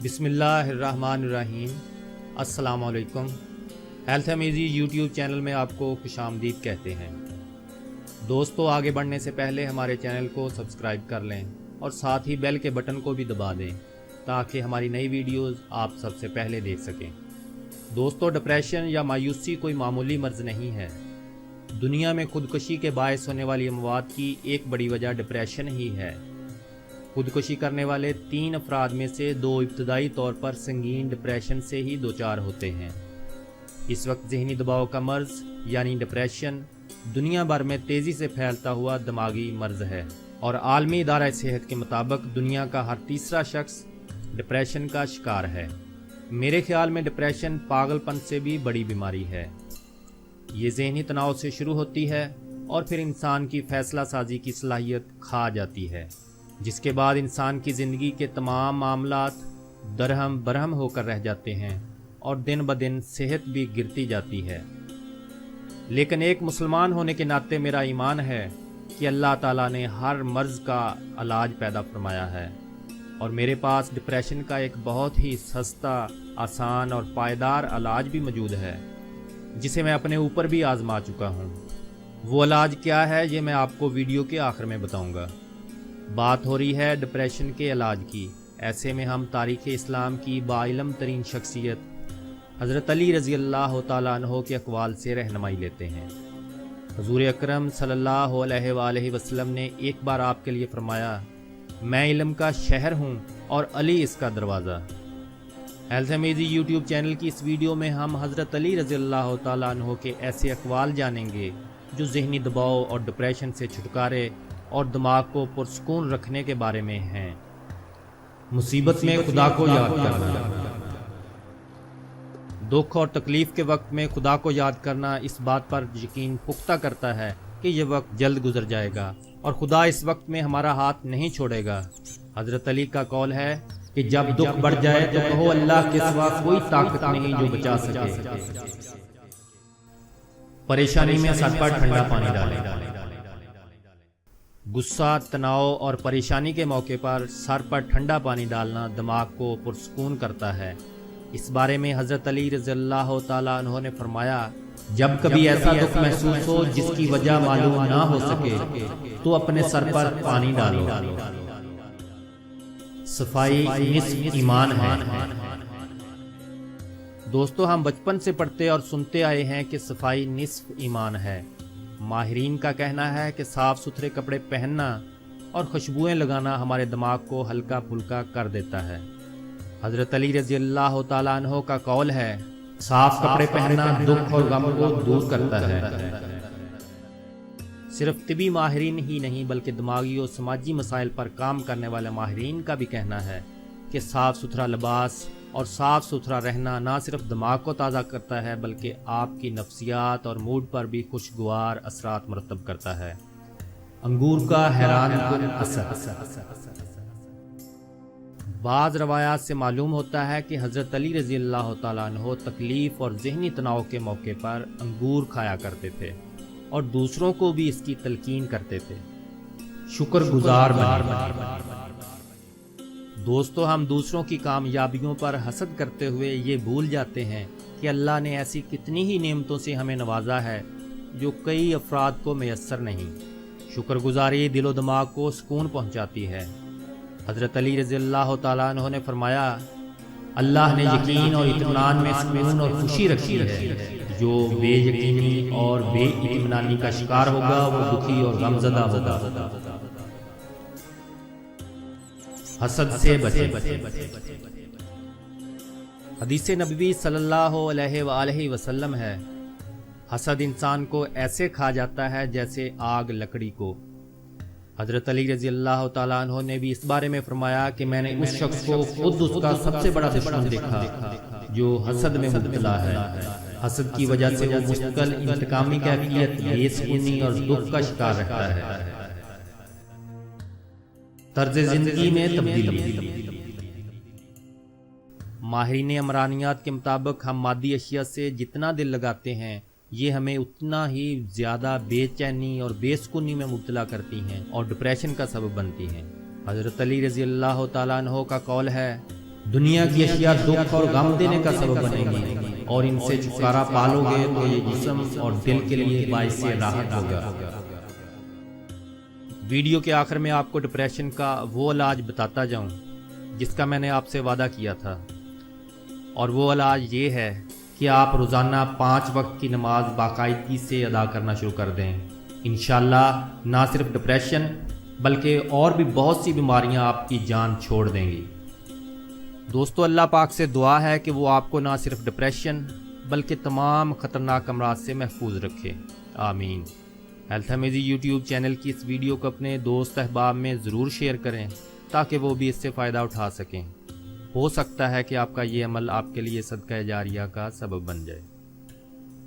بسم اللہ الرحمن الرحیم۔ السلام علیکم۔ ہیلتھ امیزی یوٹیوب چینل میں آپ کو خوش آمدید کہتے ہیں۔ دوستو، آگے بڑھنے سے پہلے ہمارے چینل کو سبسکرائب کر لیں اور ساتھ ہی بیل کے بٹن کو بھی دبا دیں تاکہ ہماری نئی ویڈیوز آپ سب سے پہلے دیکھ سکیں۔ دوستو، ڈپریشن یا مایوسی کوئی معمولی مرض نہیں ہے۔ دنیا میں خودکشی کے باعث ہونے والی اموات کی ایک بڑی وجہ ڈپریشن ہی ہے۔ خودکشی کرنے والے 3 افراد میں سے 2 ابتدائی طور پر سنگین ڈپریشن سے ہی دوچار ہوتے ہیں۔ اس وقت ذہنی دباؤ کا مرض یعنی ڈپریشن دنیا بھر میں تیزی سے پھیلتا ہوا دماغی مرض ہے، اور عالمی ادارہ صحت کے مطابق دنیا کا ہر تیسرا شخص ڈپریشن کا شکار ہے۔ میرے خیال میں ڈپریشن پاگل پن سے بھی بڑی بیماری ہے۔ یہ ذہنی تناؤ سے شروع ہوتی ہے اور پھر انسان کی فیصلہ سازی کی صلاحیت کھا جاتی ہے، جس کے بعد انسان کی زندگی کے تمام معاملات درہم برہم ہو کر رہ جاتے ہیں اور دن بدن صحت بھی گرتی جاتی ہے۔ لیکن ایک مسلمان ہونے کے ناطے میرا ایمان ہے کہ اللہ تعالیٰ نے ہر مرض کا علاج پیدا فرمایا ہے، اور میرے پاس ڈپریشن کا ایک بہت ہی سستا، آسان اور پائیدار علاج بھی موجود ہے، جسے میں اپنے اوپر بھی آزما چکا ہوں۔ وہ علاج کیا ہے یہ میں آپ کو ویڈیو کے آخر میں بتاؤں گا۔ بات ہو رہی ہے ڈپریشن کے علاج کی۔ ایسے میں ہم تاریخ اسلام کی باعلم ترین شخصیت حضرت علی رضی اللہ تعالیٰ عنہ کے اقوال سے رہنمائی لیتے ہیں۔ حضور اکرم صلی اللہ علیہ وآلہ وسلم نے ایک بار آپ کے لیے فرمایا، میں علم کا شہر ہوں اور علی اس کا دروازہ۔ ہیلتھ امیزی یوٹیوب چینل کی اس ویڈیو میں ہم حضرت علی رضی اللہ تعالیٰ عنہ کے ایسے اقوال جانیں گے جو ذہنی دباؤ اور ڈپریشن سے چھٹکارے اور دماغ کو پرسکون رکھنے کے بارے میں ہیں۔ مصیبت میں خدا کو یاد کرنا۔ دکھ اور تکلیف کے وقت میں خدا کو یاد کرنا اس بات پر یقین پختہ کرتا ہے کہ یہ وقت جلد گزر جائے گا اور خدا اس وقت میں ہمارا ہاتھ نہیں چھوڑے گا۔ حضرت علی کا قول ہے کہ جب دکھ بڑھ جائے تو کہو اللہ کے سوا کوئی طاقت نہیں جو بچا سکے۔ پریشانی میں سر پر ٹھنڈا پانی ڈالیں۔ غصہ، تناؤ اور پریشانی کے موقع پر سر پر ٹھنڈا پانی ڈالنا دماغ کو پرسکون کرتا ہے۔ اس بارے میں حضرت علی رضی اللہ تعالیٰ عنہ نے فرمایا، جب کبھی ایسا دکھ محسوس ہو جس کی وجہ معلوم نہ ہو سکے تو اپنے سر پر پانی ڈالو۔ صفائی نصف ایمان ہے۔ دوستو، ہم بچپن سے پڑھتے اور سنتے آئے ہیں کہ صفائی نصف ایمان ہے۔ ماہرین کا کہنا ہے کہ صاف ستھرے کپڑے پہننا اور خوشبوئیں لگانا ہمارے دماغ کو ہلکا پھلکا کر دیتا ہے۔ حضرت علی رضی اللہ تعالیٰ عنہ کا قول ہے، صاف کپڑے پہننا دکھ اور غم کو دور کرتا ہے۔ صرف طبی ماہرین ہی نہیں بلکہ دماغی اور سماجی مسائل پر کام کرنے والے ماہرین کا بھی کہنا ہے کہ صاف ستھرا لباس اور صاف ستھرا رہنا نہ صرف دماغ کو تازہ کرتا ہے بلکہ آپ کی نفسیات اور موڈ پر بھی خوشگوار اثرات مرتب کرتا ہے۔ انگور کا حیران کن اثر۔ بعض روایات سے معلوم ہوتا ہے کہ حضرت علی رضی اللہ تعالیٰ عنہ تکلیف اور ذہنی تناؤ کے موقع پر انگور کھایا کرتے تھے اور دوسروں کو بھی اس کی تلقین کرتے تھے۔ شکر گزار بنیں۔ دوستو، ہم دوسروں کی کامیابیوں پر حسد کرتے ہوئے یہ بھول جاتے ہیں کہ اللہ نے ایسی کتنی ہی نعمتوں سے ہمیں نوازا ہے جو کئی افراد کو میسر نہیں۔ شکر گزاری دل و دماغ کو سکون پہنچاتی ہے۔ حضرت علی رضی اللہ تعالیٰ عنہ نے فرمایا، اللہ نے یقین اور اطمینان میں سکون اور خوشی رکھی ہے۔ جو بے یقینی اور بے اطمینانی کا شکار ہوگا وہ دکھی اور غمزدہ ہوگا۔ حسد سے بچیں۔ حدیث نبوی صلی اللہ علیہ وآلہ وسلم ہے، حسد انسان کو ایسے کھا جاتا ہے جیسے آگ لکڑی کو۔ حضرت علی رضی اللہ تعالیٰ عنہ نے بھی اس بارے میں فرمایا کہ میں نے اس شخص کو خود اس کا سب سے بڑا دشمن دیکھا جو حسد میں مبتلا ہے۔ حسد کی وجہ سے وہ مستقل انتقامی کیفیت، بے سکونی اور دکھ کا شکار رہتا ہے۔ طرز زندگی میں تبدیلی۔ ماہرین عمرانیات کے مطابق ہم مادی اشیاء سے جتنا دل لگاتے ہیں یہ ہمیں اتنا ہی زیادہ بے چینی اور بے سکونی میں مبتلا کرتی ہیں اور ڈپریشن کا سبب بنتی ہیں۔ حضرت علی رضی اللہ تعالیٰ عنہ کا قول ہے، دنیا کی اشیاء دکھ اور غم دینے کا سبب بنیں گی اور ان سے چھٹکارا پالو گے تو یہ جسم اور دل کے لیے باعث راحت ہوگا۔ ویڈیو کے آخر میں آپ کو ڈپریشن کا وہ علاج بتاتا جاؤں جس کا میں نے آپ سے وعدہ کیا تھا، اور وہ علاج یہ ہے کہ آپ روزانہ 5 وقت کی نماز باقاعدگی سے ادا کرنا شروع کر دیں۔ انشاءاللہ نہ صرف ڈپریشن بلکہ اور بھی بہت سی بیماریاں آپ کی جان چھوڑ دیں گی۔ دوستو، اللہ پاک سے دعا ہے کہ وہ آپ کو نہ صرف ڈپریشن بلکہ تمام خطرناک امراض سے محفوظ رکھے، آمین۔ ہیلتھ امیزی یوٹیوب چینل کی اس ویڈیو کو اپنے دوست احباب میں ضرور شیئر کریں تاکہ وہ بھی اس سے فائدہ اٹھا سکیں۔ ہو سکتا ہے کہ آپ کا یہ عمل آپ کے لیے صدقہ جاریہ کا سبب بن جائے۔